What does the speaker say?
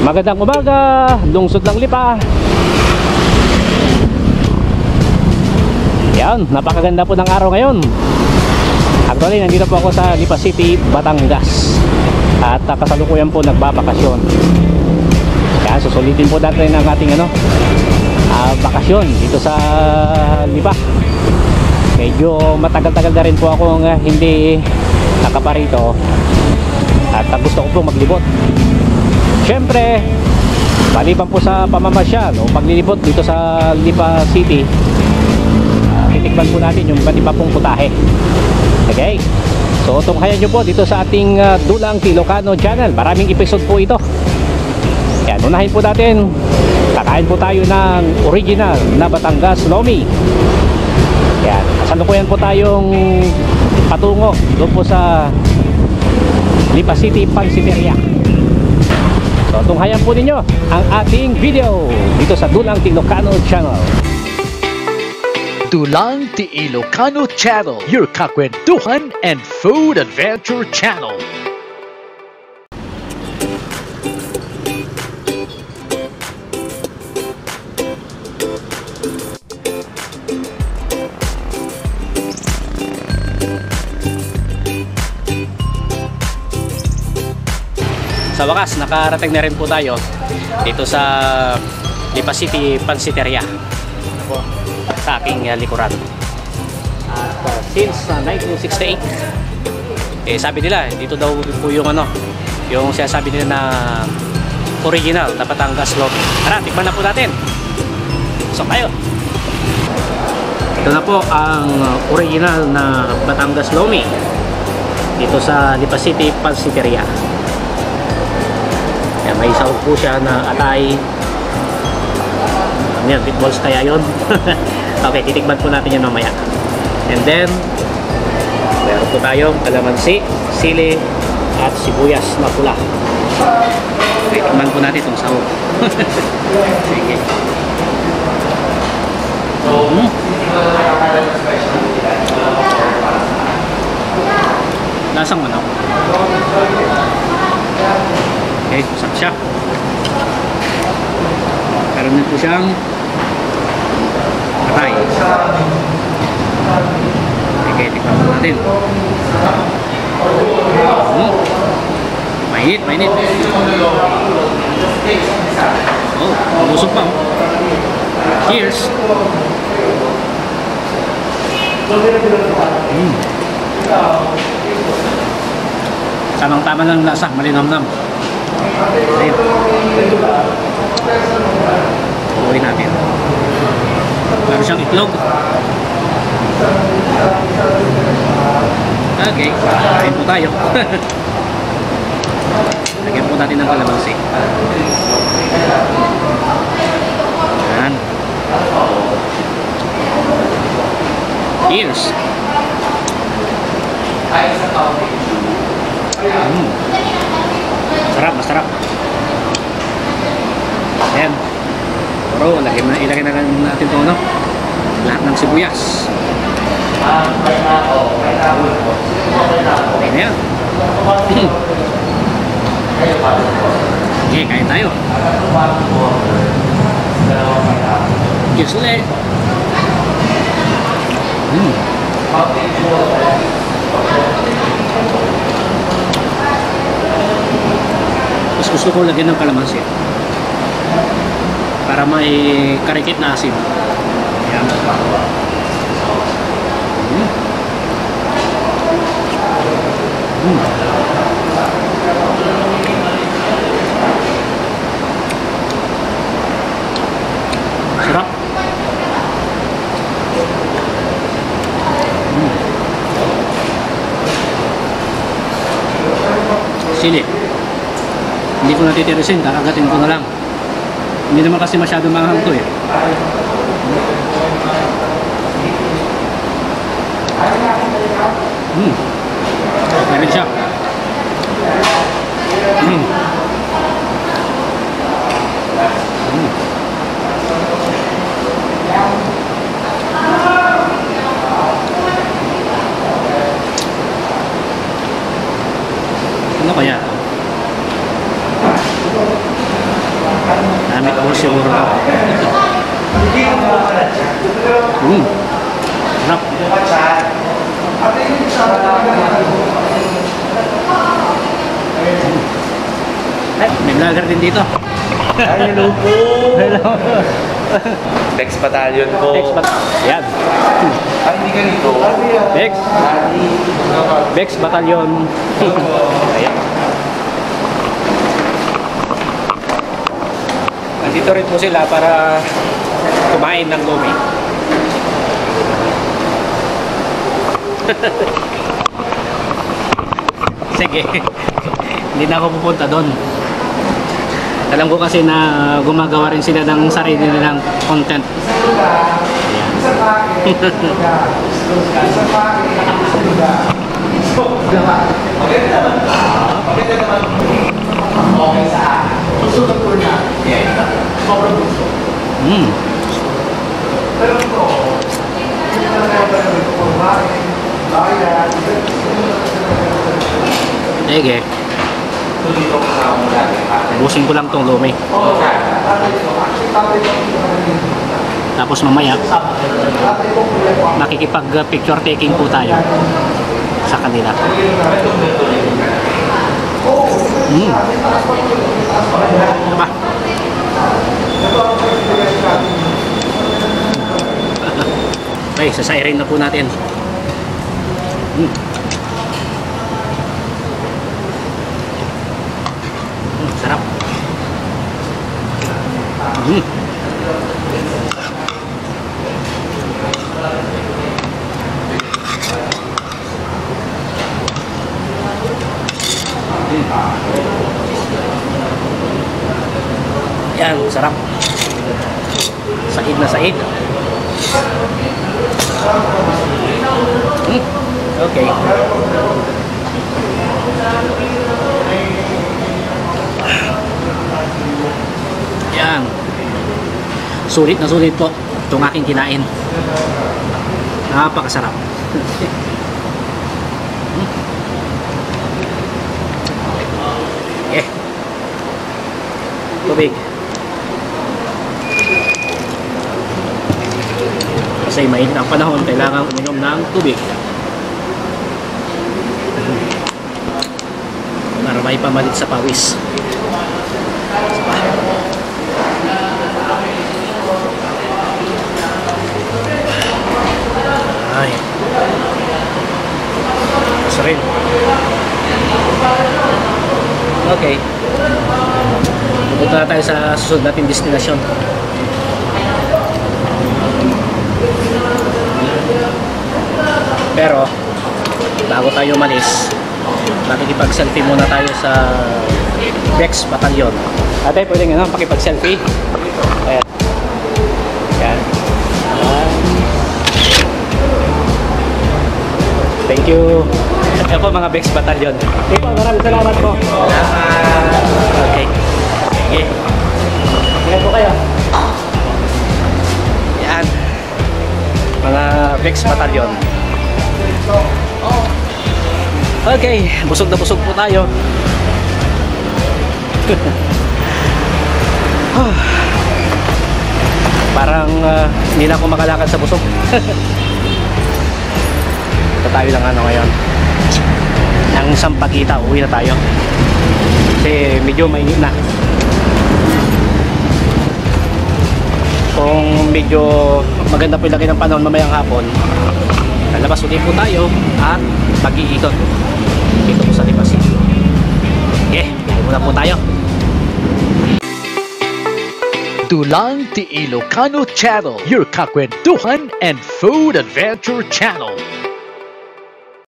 Magandang umaga, lungsod ng Lipa. Yan, napakaganda po ng araw ngayon. Actually, nandito po ako sa Lipa City, Batangas. At kasalukuyan po nagbabakasyon. Yan, susulitin po natin ang ating bakasyon dito sa Lipa. Medyo matagal-tagal na rin po akong hindi nakaparito. At gusto ko po maglibot. Siyempre, maliban po sa pamamasyal o paglilibot dito sa Lipa City, titikman po natin yung iba't iba pong putahe. Okay? So, tunghayan nyo po dito sa ating Dulang Ilocano channel. Maraming episode po ito. Yan, unahin po natin. Kakain po tayo ng original na Batangas Lomi. Yan, kasalukuyan po tayong patungo doon po sa Lipa City Pansiteria. So, tunghayan po ninyo ang ating video dito sa Dulang Ilocano channel. Dulang Ilocano channel, your kakwentuhan and food adventure channel. Sa wakas, nakarating na rin po tayo dito sa Lipa City Pansiteria sa aking likuran. At since 1968, sabi nila dito daw po yung yung sinasabi nila na original na Batangas Lomi. Tara, tikman na po natin. So tayo. Ito na po ang original na Batangas Lomi dito sa Lipa City Pansiteria. May sahog po siya na atay. Yan, meatballs kaya yun. Okay, titikman po natin yan mamaya. And then meron po tayong kalamansi, sili at sibuyas na pula. Okay, tikman po natin itong sahog. Sige. Lasang manok. Okay, sarap siya. Meron din po siyang atay. Okay, tikman po natin. Mainit, mainit. Oh, busog pa. Cheers. Tamang-tama lang lasa, malinamnam. Ayun. Uwi natin. Meron siyang itlog. Okay, kain po tayo. Lagyan po natin ng kalamansi. Yan. Cheers. Masarap, masarap. Ayan. Pero ilagay na natin ito, lahat ng sibuyas. Okay na yan. Okay, kain tayo. Cheers ulit. Mas gusto ko lagyan ng kalamansi para may karikit na asin. Ayan. Sarap. Sili. Hindi ko natitirisin, kakagatin ko na lang. Hindi naman kasi masyado mahal ito eh. Meron siya. Ano kaya? Damit mo siguro na. Sarap. May vlogger din dito. Ay, hello po. Hello. Dex Battalion po. Bex Yan. Ay, hindi ka nito. Bex. Bex Battalion. Ayan. Nandito rin po sila para kumain ng lumi. Sige. Hindi na ako pupunta doon. Alam ko kasi na gumagawa rin sila ng sarili nilang content. Ayan. Sige. Busin ko lang tong lumi. Tapos mamaya makikipag picture taking po tayo sa kanila. Ano ba? Okay, sasairin na po natin. Sarap. Yan, sarap. Said na said. Okay. Yan. Sulit na sulit po itong aking kinain. Napakasarap. Eh. Tubig. Kasi mainit ang panahon, kailangan uminom ng tubig. Para may pamalit sa pawis. Ay. Gusto rin. Okay. Pupunta na tayo sa susunod nating destinasyon. Pero bago tayo umalis, makikipag-selfie muna tayo sa Bex Battalion. Ate, pwede nga naman pakipag-selfie. Ayan. Ayan. Thank you. Ayan po mga Bex Battalion. Okay po, maraming salamat po. Salamat. Okay. Sige. Tingnan po kayo. Ayan. Mga Bex Battalion. Okay, busog na busog po tayo. Parang hindi na ako makalakad sa busog. Ito tayo lang ano ngayon. Ng Sampaguita, uwi na tayo. Kasi medyo mainit na. Kung medyo maganda po yung laki ng panahon mamayang hapon, lalabas ulit po tayo at mag-iikot dito po sa Lipa City. Okay, dito muna po tayo. Dulang Ti Ilocano Channel, your kakwentuhan and food adventure channel.